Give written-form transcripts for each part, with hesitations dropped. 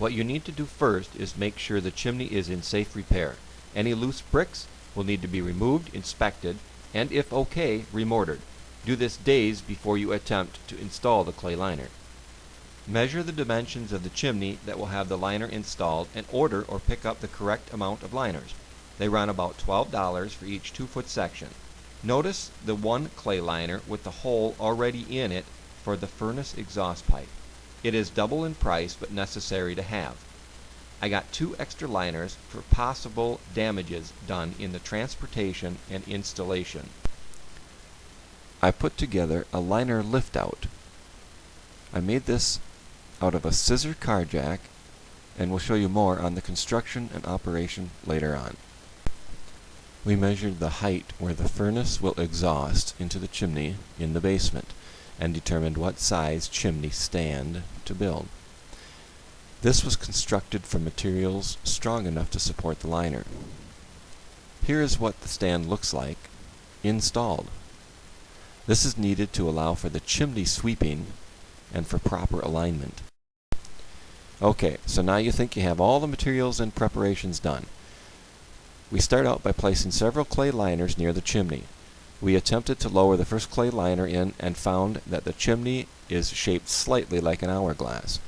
What you need to do first is make sure the chimney is in safe repair. Any loose bricks will need to be removed, inspected, and if okay, remortared. Do this days before you attempt to install the clay liner. Measure the dimensions of the chimney that will have the liner installed and order or pick up the correct amount of liners. They run about $12 for each 2-foot section. Notice the one clay liner with the hole already in it for the furnace exhaust pipe. It is double in price but necessary to have. I got 2 extra liners for possible damages done in the transportation and installation. I put together a liner lift out. I made this out of a scissor car jack, and we'll show you more on the construction and operation later on. We measured the height where the furnace will exhaust into the chimney in the basement and determined what size chimney stand to build. This was constructed from materials strong enough to support the liner. Here is what the stand looks like installed. This is needed to allow for the chimney sweeping and for proper alignment. Okay, so now you think you have all the materials and preparations done. We start out by placing several clay liners near the chimney. We attempted to lower the first clay liner in and found that the chimney is shaped slightly like an hourglass.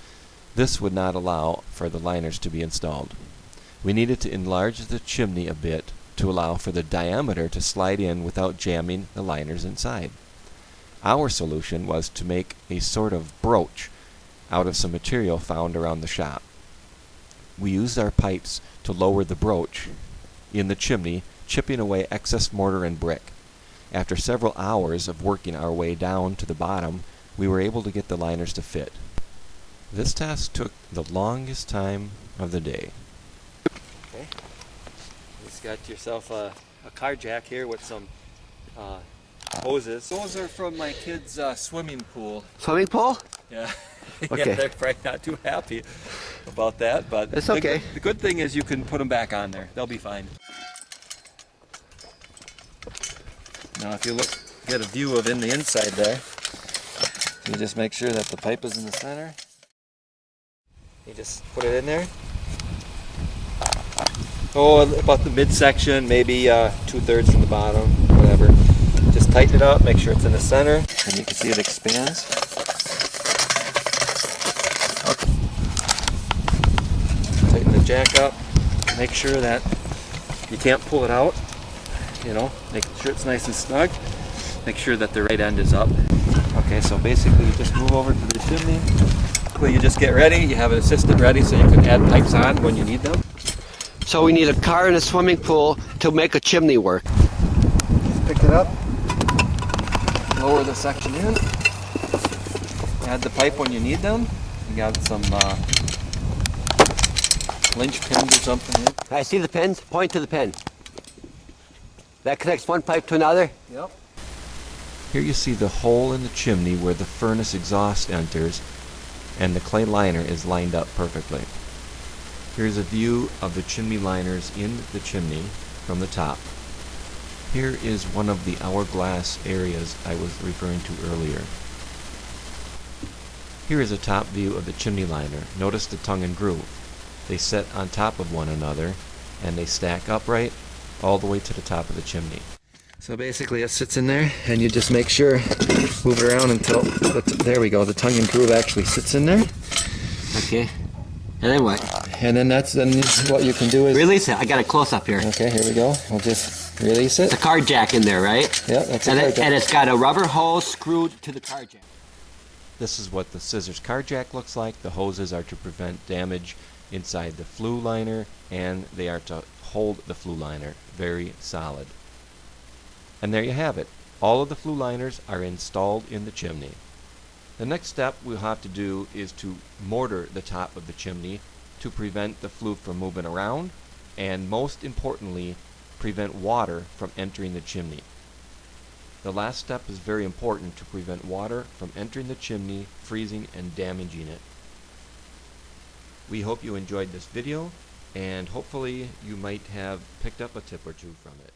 This would not allow for the liners to be installed. We needed to enlarge the chimney a bit to allow for the diameter to slide in without jamming the liners inside. Our solution was to make a sort of brooch out of some material found around the shop. We used our pipes to lower the brooch in the chimney, chipping away excess mortar and brick. After several hours of working our way down to the bottom, we were able to get the liners to fit. This task took the longest time of the day. Okay, just got yourself a car jack here with some hoses. Those are from my kids' swimming pool. Swimming pool? Yeah. Okay. Yeah, they're probably not too happy about that, but it's okay. The good thing is you can put them back on there. They'll be fine. Now if you get a view of in the inside there, you just make sure that the pipe is in the center. You just put it in there. Oh, about the midsection, maybe 2/3 from the bottom, whatever. Just tighten it up, make sure it's in the center, and you can see it expands. Okay. Tighten the jack up, make sure that you can't pull it out, you know, make sure it's nice and snug. Make sure that the right end is up. Okay, so basically you just move over to the chimney. Well, you just get ready, you have an assistant ready so you can add pipes on when you need them. So we need a car and a swimming pool to make a chimney work. Just pick it up, lower the section in, add the pipe when you need them. You got some lynch pins or something here. I see the pins. Point to the pin. That connects one pipe to another? Yep. Here you see the hole in the chimney where the furnace exhaust enters, and the clay liner is lined up perfectly. Here's a view of the chimney liners in the chimney from the top. Here is one of the hourglass areas I was referring to earlier. Here is a top view of the chimney liner. Notice the tongue and groove. They sit on top of one another and they stack upright all the way to the top of the chimney. So basically it sits in there and you just make sure, move it around until, there we go, the tongue and groove actually sits in there. Okay. And then what? And then what you can do is... Release it. I got a close up here. Okay, here we go. We'll just release it. It's a car jack in there, right? Yeah, that's a car jack. And it's got a rubber hose screwed to the car jack. This is what the scissors car jack looks like. The hoses are to prevent damage inside the flue liner, and they are to hold the flue liner very solid. And there you have it. All of the flue liners are installed in the chimney. The next step we'll have to do is to mortar the top of the chimney to prevent the flue from moving around, and most importantly, prevent water from entering the chimney. The last step is very important to prevent water from entering the chimney, freezing and damaging it. We hope you enjoyed this video, and hopefully you might have picked up a tip or two from it.